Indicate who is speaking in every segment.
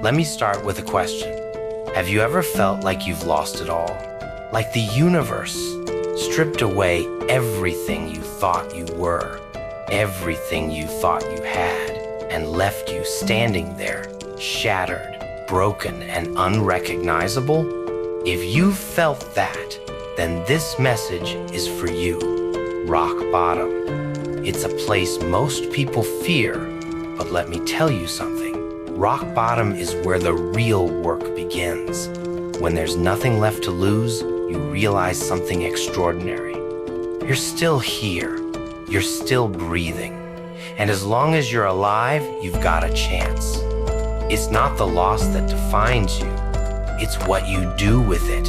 Speaker 1: Let me start with a question. Have you ever felt like you've lost it all? Like the universe stripped away everything you thought you were, everything you thought you had, and left you standing there, shattered, broken, and unrecognizable? If you've felt that, then this message is for you. Rock bottom. It's a place most people fear, but let me tell you something. Rock bottom is where the real work begins. When there's nothing left to lose, you realize something extraordinary. You're still here. You're still breathing. And as long as you're alive, you've got a chance. It's not the loss that defines you. It's what you do with it.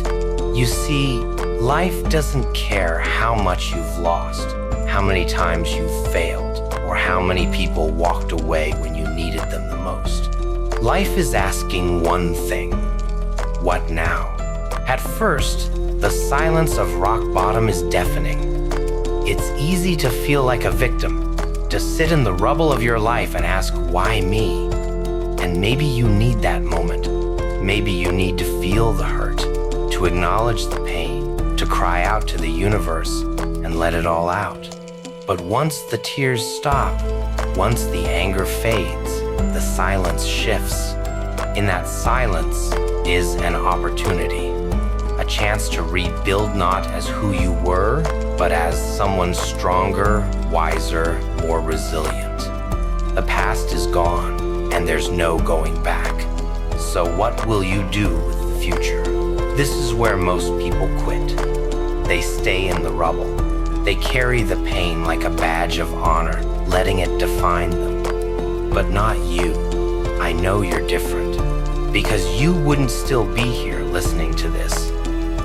Speaker 1: You see, life doesn't care how much you've lost, how many times you've failed, or how many people walked away when you needed them the most. Life is asking one thing: what now? At first, the silence of rock bottom is deafening. It's easy to feel like a victim, to sit in the rubble of your life and ask, why me? And maybe you need that moment. Maybe you need to feel the hurt, to acknowledge the pain, to cry out to the universe and let it all out. But once the tears stop, once the anger fades, the silence shifts. In that silence is an opportunity, a chance to rebuild not as who you were, but as someone stronger, wiser, more resilient. The past is gone, and there's no going back. So what will you do with the future? This is where most people quit. They stay in the rubble. They carry the pain like a badge of honor, letting it define them. But not you. I know you're different, because you wouldn't still be here listening to this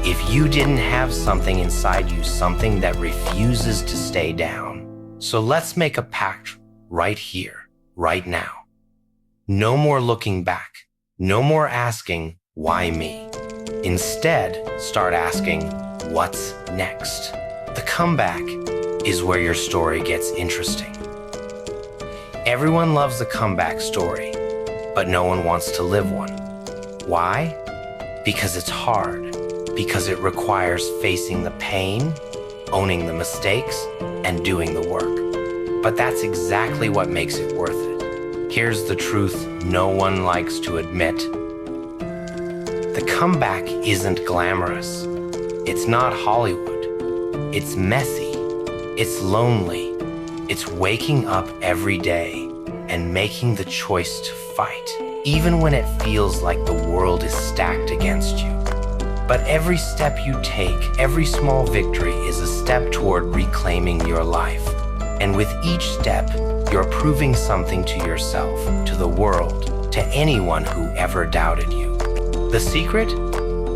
Speaker 1: if you didn't have something inside you, something that refuses to stay down. So let's make a pact right here, right now. No more looking back. No more asking, why me? Instead, start asking, what's next? The comeback is where your story gets interesting. Everyone loves a comeback story, but no one wants to live one. Why? Because it's hard. Because it requires facing the pain, owning the mistakes, and doing the work. But that's exactly what makes it worth it. Here's the truth no one likes to admit. The comeback isn't glamorous. It's not Hollywood. It's messy. It's lonely. It's waking up every day and making the choice to fight, even when it feels like the world is stacked against you. But every step you take, every small victory is a step toward reclaiming your life. And with each step, you're proving something to yourself, to the world, to anyone who ever doubted you. The secret?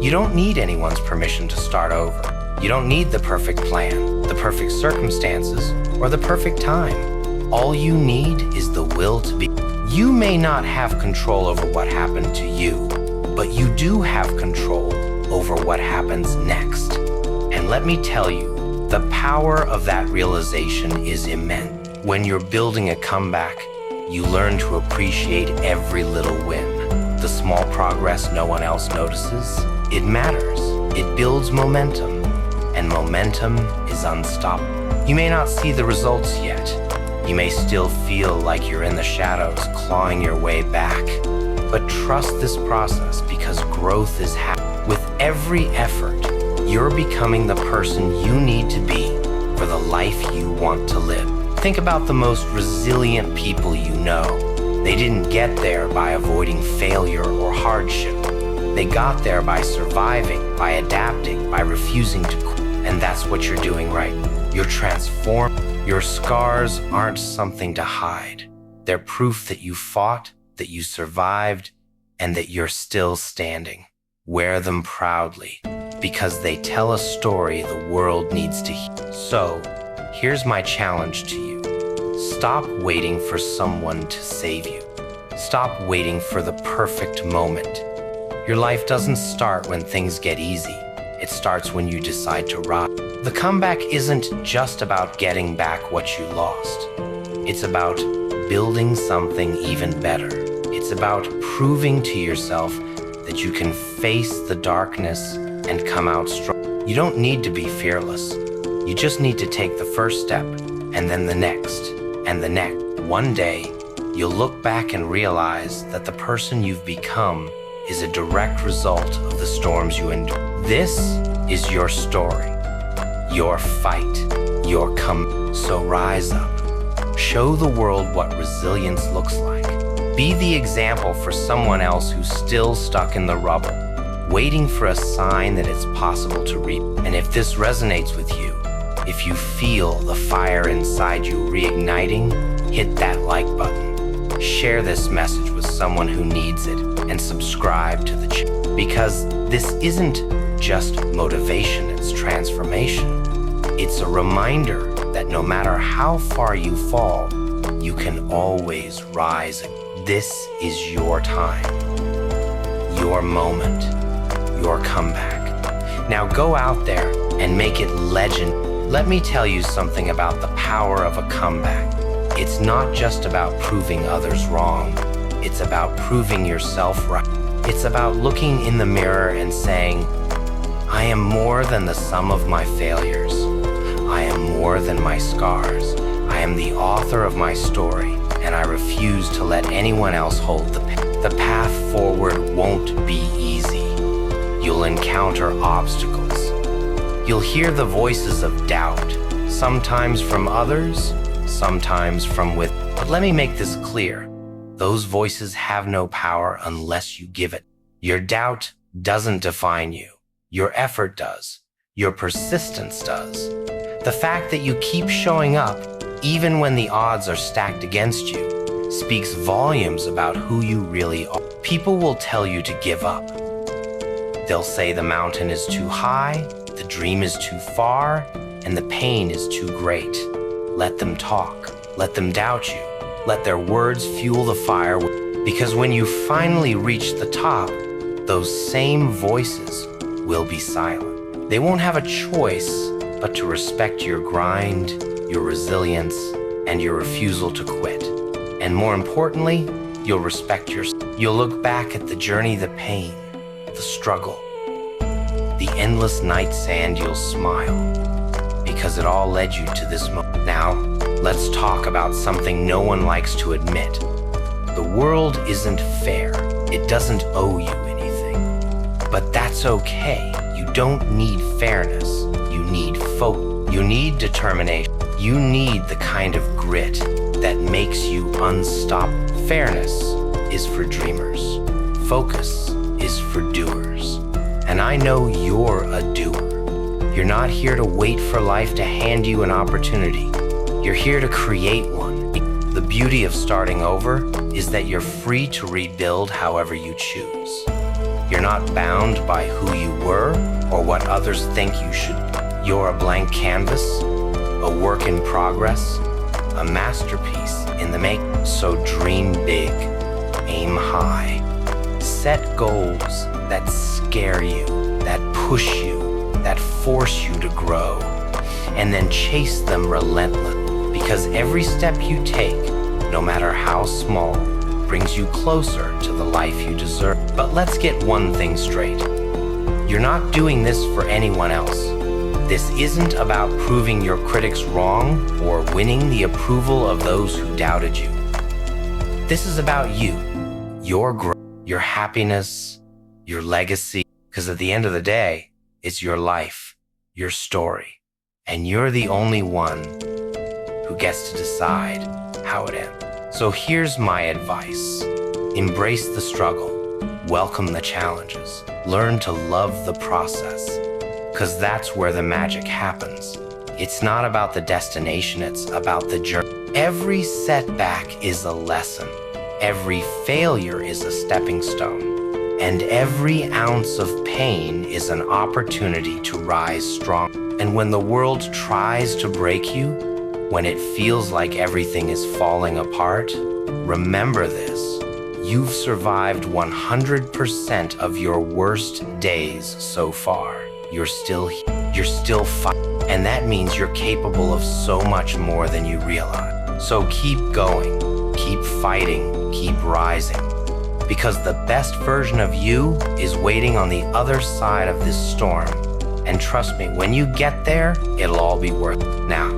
Speaker 1: You don't need anyone's permission to start over. You don't need the perfect plan, the perfect circumstances, or the perfect time. All you need is the will to be. You may not have control over what happened to you, but you do have control over what happens next. And let me tell you, the power of that realization is immense. When you're building a comeback, you learn to appreciate every little win. The small progress no one else notices, it matters. It builds momentum, and momentum is unstoppable. You may not see the results yet. You may still feel like you're in the shadows, clawing your way back. But trust this process, because growth is happening. With every effort, you're becoming the person you need to be for the life you want to live. Think about the most resilient people you know. They didn't get there by avoiding failure or hardship. They got there by surviving, by adapting, by refusing to quit. And that's what you're doing right now. You're transformed. Your scars aren't something to hide. They're proof that you fought, that you survived, and that you're still standing. Wear them proudly, because they tell a story the world needs to hear. So, here's my challenge to you. Stop waiting for someone to save you. Stop waiting for the perfect moment. Your life doesn't start when things get easy. It starts when you decide to rise. The comeback isn't just about getting back what you lost. It's about building something even better. It's about proving to yourself that you can face the darkness and come out strong. You don't need to be fearless. You just need to take the first step, and then the next, and the next. One day, you'll look back and realize that the person you've become is a direct result of the storms you endured. This is your story, your fight, your come. So rise up. Show the world what resilience looks like. Be the example for someone else who's still stuck in the rubble, waiting for a sign that it's possible to reap. And if this resonates with you, if you feel the fire inside you reigniting, hit that like button. Share this message with someone who needs it, and subscribe to the channel. Because this isn't just motivation, it's transformation. It's a reminder that no matter how far you fall, you can always rise. This is your time, your moment, your comeback. Now go out there and make it legend. Let me tell you something about the power of a comeback. It's not just about proving others wrong. It's about proving yourself right. It's about looking in the mirror and saying, I am more than the sum of my failures. I am more than my scars. I am the author of my story, and I refuse to let anyone else hold the pen. The path forward won't be easy. You'll encounter obstacles. You'll hear the voices of doubt, sometimes from others, sometimes from within. But let me make this clear. Those voices have no power unless you give it. Your doubt doesn't define you. Your effort does. Your persistence does. The fact that you keep showing up, even when the odds are stacked against you, speaks volumes about who you really are. People will tell you to give up. They'll say the mountain is too high, the dream is too far, and the pain is too great. Let them talk. Let them doubt you. Let their words fuel the fire. Because when you finally reach the top, those same voices will be silent. They won't have a choice but to respect your grind, your resilience, and your refusal to quit. And more importantly, you'll respect yourself. You'll look back at the journey, the pain, the struggle, the endless nights, and you'll smile because it all led you to this moment. Now, let's talk about something no one likes to admit. The world isn't fair. It doesn't owe you anything. But that's okay. You don't need fairness. You need focus. You need determination. You need the kind of grit that makes you unstoppable. Fairness is for dreamers. Focus is for doers. And I know you're a doer. You're not here to wait for life to hand you an opportunity. You're here to create one. The beauty of starting over is that you're free to rebuild however you choose. You're not bound by who you were or what others think you should. You're a blank canvas, a work in progress, a masterpiece in the making. So dream big, aim high, set goals that scare you, that push you, that force you to grow, and then chase them relentlessly. Because every step you take, no matter how small, brings you closer to the life you deserve. But let's get one thing straight. You're not doing this for anyone else. This isn't about proving your critics wrong or winning the approval of those who doubted you. This is about you, your growth, your happiness, your legacy. Because at the end of the day, it's your life, your story, and you're the only one who gets to decide how it ends. So here's my advice. Embrace the struggle. Welcome the challenges. Learn to love the process, because that's where the magic happens. It's not about the destination, it's about the journey. Every setback is a lesson. Every failure is a stepping stone. And every ounce of pain is an opportunity to rise strong. And when the world tries to break you, when it feels like everything is falling apart, remember this. You've survived 100% of your worst days so far. You're still here. You're still fighting. And that means you're capable of so much more than you realize. So keep going, keep fighting, keep rising. because the best version of you is waiting on the other side of this storm. And trust me, when you get there, it'll all be worth it. Now,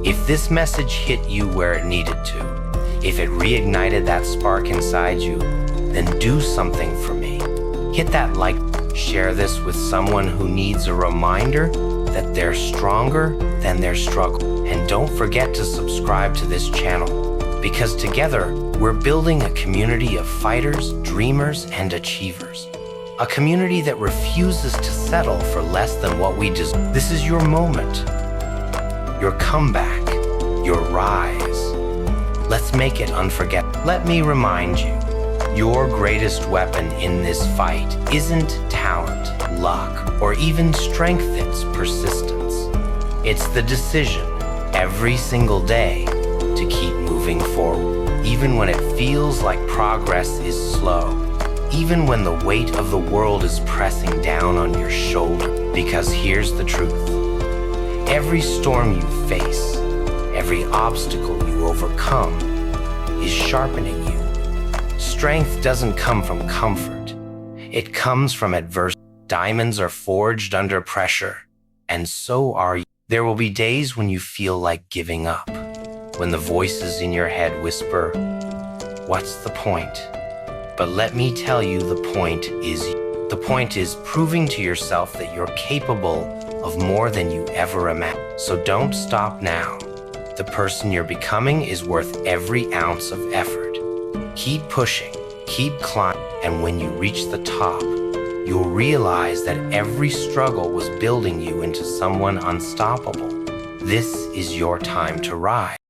Speaker 1: if this message hit you where it needed to, if it reignited that spark inside you, then do something for me. Hit that like, share this with someone who needs a reminder that they're stronger than their struggle. And don't forget to subscribe to this channel, because together we're building a community of fighters, dreamers, and achievers. A community that refuses to settle for less than what we deserve. This is your moment, your comeback, your rise. Let's make it unforgettable. Let me remind you, your greatest weapon in this fight isn't talent, luck, or even strength, it's persistence. It's the decision every single day to keep moving forward, even when it feels like progress is slow, even when the weight of the world is pressing down on your shoulder. Because here's the truth. Every storm you face, every obstacle you overcome is sharpening you. Strength doesn't come from comfort. It comes from adversity. Diamonds are forged under pressure, and so are you. There will be days when you feel like giving up, when the voices in your head whisper, "What's the point?" But let me tell you, the point is proving to yourself that you're capable of more than you ever imagined. So don't stop now. The person you're becoming is worth every ounce of effort. Keep pushing, keep climbing, and when you reach the top, you'll realize that every struggle was building you into someone unstoppable. This is your time to rise.